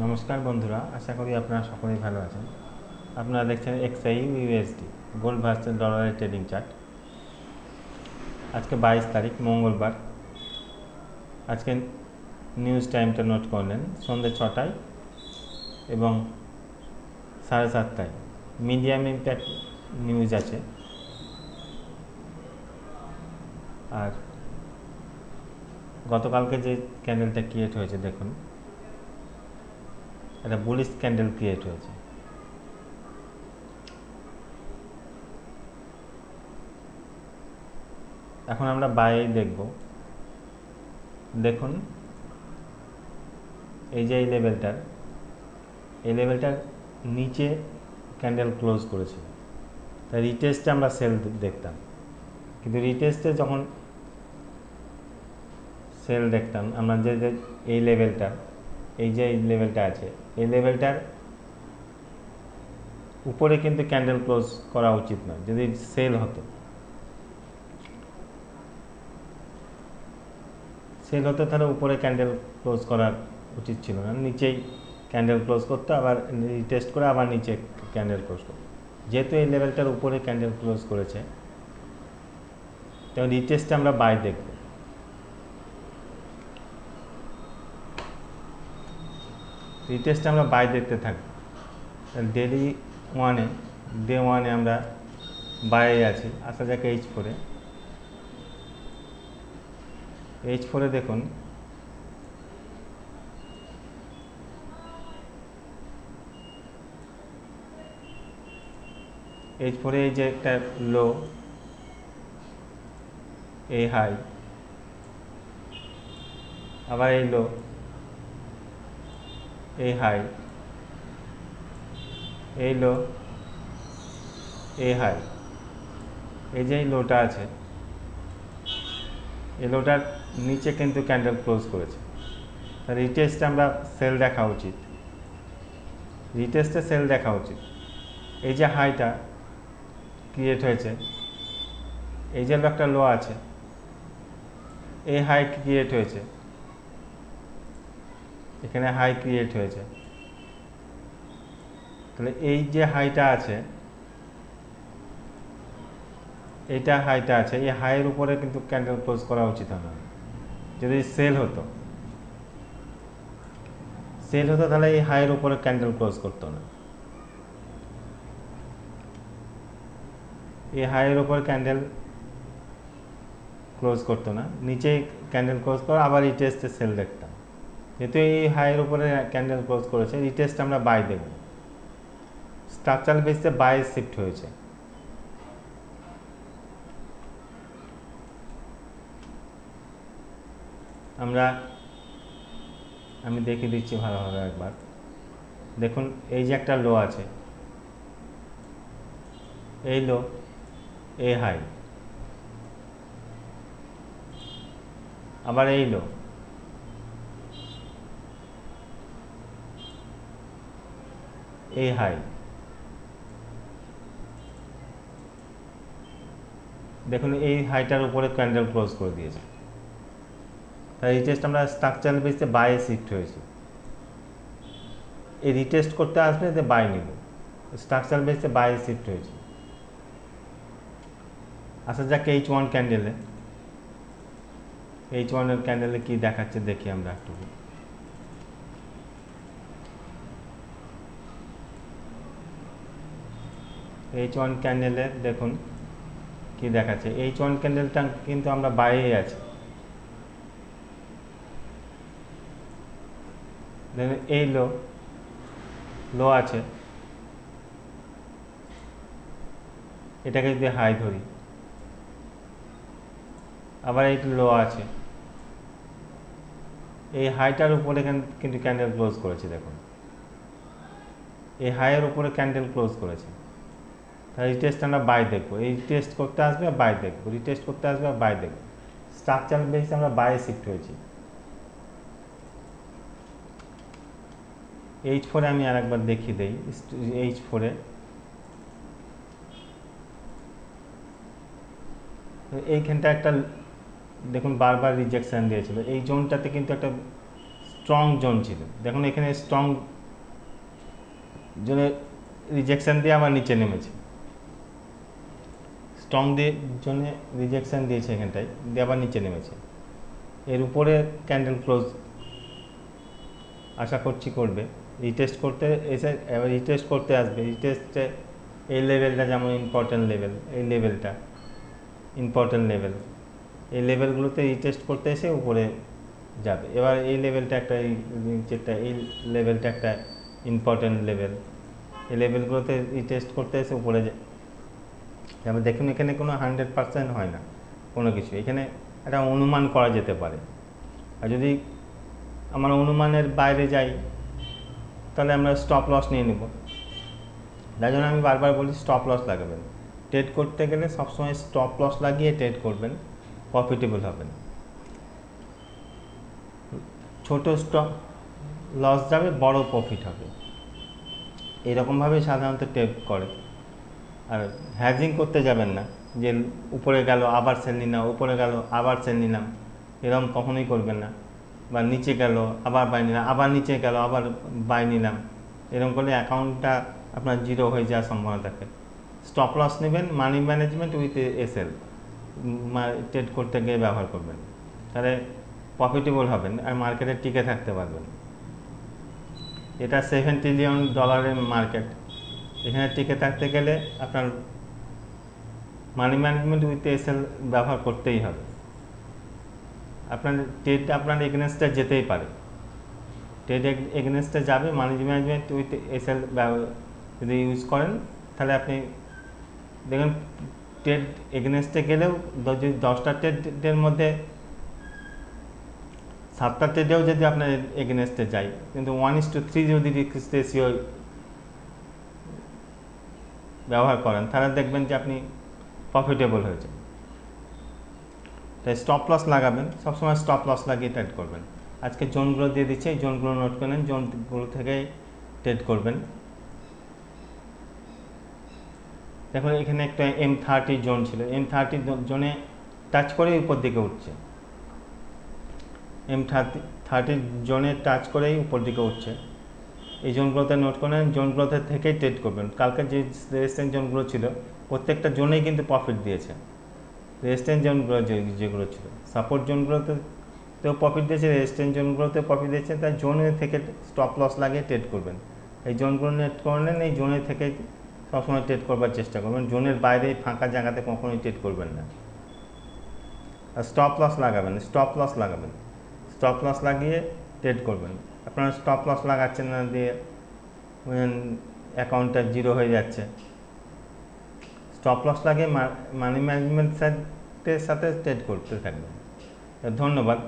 নমস্কার বন্ধুরা, আশা করি আপনারা সকলেই ভালো আছেন। আপনারা দেখছেন এক্সআই ইউএসডি গোল্ড ভার্সেস ডলারের ট্রেডিং চার্ট। আজকে 22 তারিখ মঙ্গলবার। আজকে নিউজ টাইমটা নোট করলেন, সন্ধ্যে 6টায় এবং 7:30টায় মিডিয়াম ইম্প্যাক্ট নিউজ আছে। আর গতকালকে যে ক্যান্ডেলটা ক্রিয়েট হয়েছে, দেখুন একটা বুলিশ ক্যান্ডেল ক্রিয়েট হয়েছে। এখন আমরা বাই দেখব। দেখুন এই যে এই লেভেলটার নিচে ক্যান্ডেল ক্লোজ করেছে, তাই রিটেস্টে আমরা সেল দেখতাম, কিন্তু রিটেস্টে যখন সেল দেখতাম আমরা যে এই লেভেলটা, এই যে এই লেভেলটা আছে, এই লেভেলটার উপরে কিন্তু ক্যান্ডেল ক্লোজ করা উচিত নয়। যদি সেল হতো তাহলে উপরে ক্যান্ডেল ক্লোজ করা উচিত ছিল না, নিচেই ক্যান্ডেল ক্লোজ করতে, আবার রিটেস্ট করে আবার নিচে ক্যান্ডেল ক্লোজ করতো। যেহেতু এই লেভেলটার উপরে ক্যান্ডেল ক্লোজ করেছে, তো রিটেস্টে আমরা বাই দেখব। রিটেস্টে আমরা বাই দেখতে থাকব। ডে ওয়ানে আমরা বাইরে আছি। আসা যাক H4-এ দেখুন H4-এ এই যে একটা লো, এই হাই, আবার এই লো, এই হাই, এই লো, এই হাই, এই যে লোটা আছে, এই লোটার নিচে কিন্তু ক্যান্ডেল ক্লোজ করেছে। তার রিটেস্টে আমরা সেল দেখা উচিত, এই যে হাইটা ক্রিয়েট হয়েছে, এই যে একটা লো আছে, এই হাই ক্রিয়েট হয়েছে, এখানে হাই ক্রিয়েট হয়েছে, তাহলে এই যে হাইটা আছে, এইটা হাইটা আছে, এই হাইয়ের উপরে কিন্তু ক্যান্ডেল ক্লোজ করা উচিত না। যদি সেল হতো তাহলে এই হাইয়ের উপরে ক্যান্ডেল ক্লোজ করতো না, এই হাইয়ের উপরে ক্যান্ডেল ক্লোজ করতো না, নিচেই ক্যান্ডেল ক্লোজ করে আবার রিটেস্টে সেল দেখতাম। যেহেতু এই হাইয়ের উপরে ক্যান্ডেল ক্লোজ করেছে, রিটেস্ট আমরা বাই দেব। স্ট্রাকচারাল বেসে বাই শিফট হয়েছে। আমি দেখিয়ে দিচ্ছি ভালোভাবে একবার। দেখুন এই যে একটা লো আছে, এই লো, এই হাই, আবার এই লো, এই হাই, দেখুন এই হাইটার উপরে ক্যান্ডেল ক্লোজ করে দিয়েছে। তাই রিটেস্ট আমরা স্ট্রাকচারাল বেসে বাই শিফট হয়েছি। এই রিটেস্ট করতে আসবে যে বাই নিব, স্ট্রাকচারাল বেসে বাই শিফট হয়েছে। আসা যাক H1 ক্যান্ডেলে, H1-এর ক্যান্ডেলে কি দেখাচ্ছে দেখি আমরা একটু। H1 ক্যান্ডেলে দেখুন কি দেখাচ্ছে। H1 ক্যান্ডেলটা কিন্তু আমরা বাইরে আছি। এই লো আছে, এটাকে যদি হাই ধরি, আবার এই লো আছে, এই হাইটার উপরে কিন্তু ক্যান্ডেল ক্লোজ করেছে। দেখুন এই হাইয়ের উপরে ক্যান্ডেল ক্লোজ করেছে, তাই রিটেস্ট আমরা বাই দেখবো। এই রিটেস্ট করতে আসবে বাই দেখবো, রিটেস্ট করতে আসবে বাই দেখবো। স্ট্রাকচারাল বেসে আমরা বাই শিফট হয়েছি। H4-এ আমি আর একবার দেখিয়ে দিই। H4-এ এইখানটা একটা দেখুন বারবার রিজেকশন দিয়েছিল, এই জোনটাতে কিন্তু একটা স্ট্রং জোন ছিল, দেখুন এখানে স্ট্রং জোনে রিজেকশন দিয়ে আবার নিচে নেমেছে, স্ট্রং দিয়ে জোনে রিজেকশন দিয়েছে এখানটায়, দিয়ে আবার নিচে নেমেছে। এর উপরে ক্যান্ডেল ক্লোজ আশা করছি করবে, রিটেস্ট করতে এসে এবার রিটেস্ট করতে আসবে। রিটেস্টে এই লেভেলটা যেমন ইম্পর্টেন্ট লেভেল, এই লেভেলটা ইম্পর্টেন্ট লেভেল, এই লেভেলগুলোতে রিটেস্ট করতে এসে উপরে যাবে। এবার এই লেভেলটা একটা, এই লেভেলটা একটা ইম্পর্টেন্ট লেভেল, এই লেভেলগুলোতে রিটেস্ট করতে এসে উপরে যাবে। দেখুন এখানে কোনো 100% হয় না কোনো কিছু, এখানে একটা অনুমান করা যেতে পারে। আর যদি আমরা অনুমানের বাইরে যাই তাহলে আমরা স্টপ লস নিয়ে নেব। তাই জন্য আমি বারবার বলি স্টপ লস লাগাবেন। ট্রেড করতে গেলে সবসময় স্টপ লস লাগিয়ে ট্রেড করবেন, প্রফিটেবল হবেন। ছোট স্টপ লস যাবে, বড় প্রফিট হবে, এরকমভাবেই সাধারণত ট্রেড করে। আর হ্যাজিং করতে যাবেন না, যে উপরে গেল আবার সেল নিলাম, উপরে গেল আবার সেল নিলাম, এরকম কখনোই করবেন না। বা নিচে গেল আবার বাই নিলাম, আবার নিচে গেল আবার বাই নিলাম, এরকম করলে অ্যাকাউন্টটা আপনার জিরো হয়ে যাওয়ার সম্ভাবনা থাকে। স্টপ লস নেবেন, money management with SL trade করতে গিয়ে ব্যবহার করবেন, তাহলে প্রফিটেবল হবেন আর মার্কেটে টিকে থাকতে পারবেন। এটা $7 ট্রিলিয়ন মার্কেট, এখানে টিকে থাকতে গেলে আপনার মানি ম্যানেজমেন্ট উইথ এসএল ব্যবহার করতেই হবে। আপনার ট্রেড আপনার এগেনস্টে যেতেই পারে, ট্রেড এগেনস্টে যাবে, মানি ম্যানেজমেন্ট উইথ এসএল যদি ইউজ করেন তাহলে আপনি দেখুন ট্রেড এগেনস্টে গেলেও যদি 10টা ট্রেডের মধ্যে 7টা ট্রেডেও যদি আপনার এগেনস্টে যায়, কিন্তু 1:3 যদি রিস্ক রেশিও ব্যবহার করেন তাহলে দেখবেন যে আপনি প্রফিটেবল হয়েছে। তাই স্টপ লস লাগাবেন, সবসময় স্টপ লস লাগিয়ে ট্রেড করবেন। আজকে জোনগুলো দিয়ে দিচ্ছে, এই জোনগুলো নোট করে নেন, জোনগুলো থেকেই ট্রেড করবেন। দেখুন এখানে একটা M30 জোন ছিল, M30 জোনে টাচ করে উপর দিকে উঠছে, M30 জোনে টাচ করেই উপর দিকে উঠছে। এই জোনগুলোতে নোট করেন, জোনগুলোতে থেকেই ট্রেড করবেন। কালকে যে রেজিস্ট্যান্স জোনগুলো ছিল প্রত্যেকটা জোনেই কিন্তু প্রফিট দিয়েছে। রেজিস্ট্যান্স জোনগুলো যেগুলো ছিল, সাপোর্ট জোনগুলোতেও প্রফিট দিয়েছে, রেজিস্ট্যান্স জোনগুলোতেও প্রফিট দিয়েছে। তাই জোনে থেকে স্টপ লস লাগিয়ে ট্রেড করবেন। এই জোনগুলো নেট করলেন, এই জোনে থেকে সবসময় ট্রেড করবার চেষ্টা করবেন, জোনের বাইরে ফাঁকা জায়গাতে কখনোই ট্রেড করবেন না। আর স্টপ লস লাগাবেন, স্টপ লস লাগাবেন, স্টপ লস লাগিয়ে ট্রেড করবেন। আপনারা স্টপ লস লাগাচ্ছেন না দিয়ে অ্যাকাউন্টটা জিরো হয়ে যাচ্ছে। স্টপ লস লাগিয়ে মানি ম্যানেজমেন্টের সাথে ট্রেড করতে থাকবেন। ধন্যবাদ।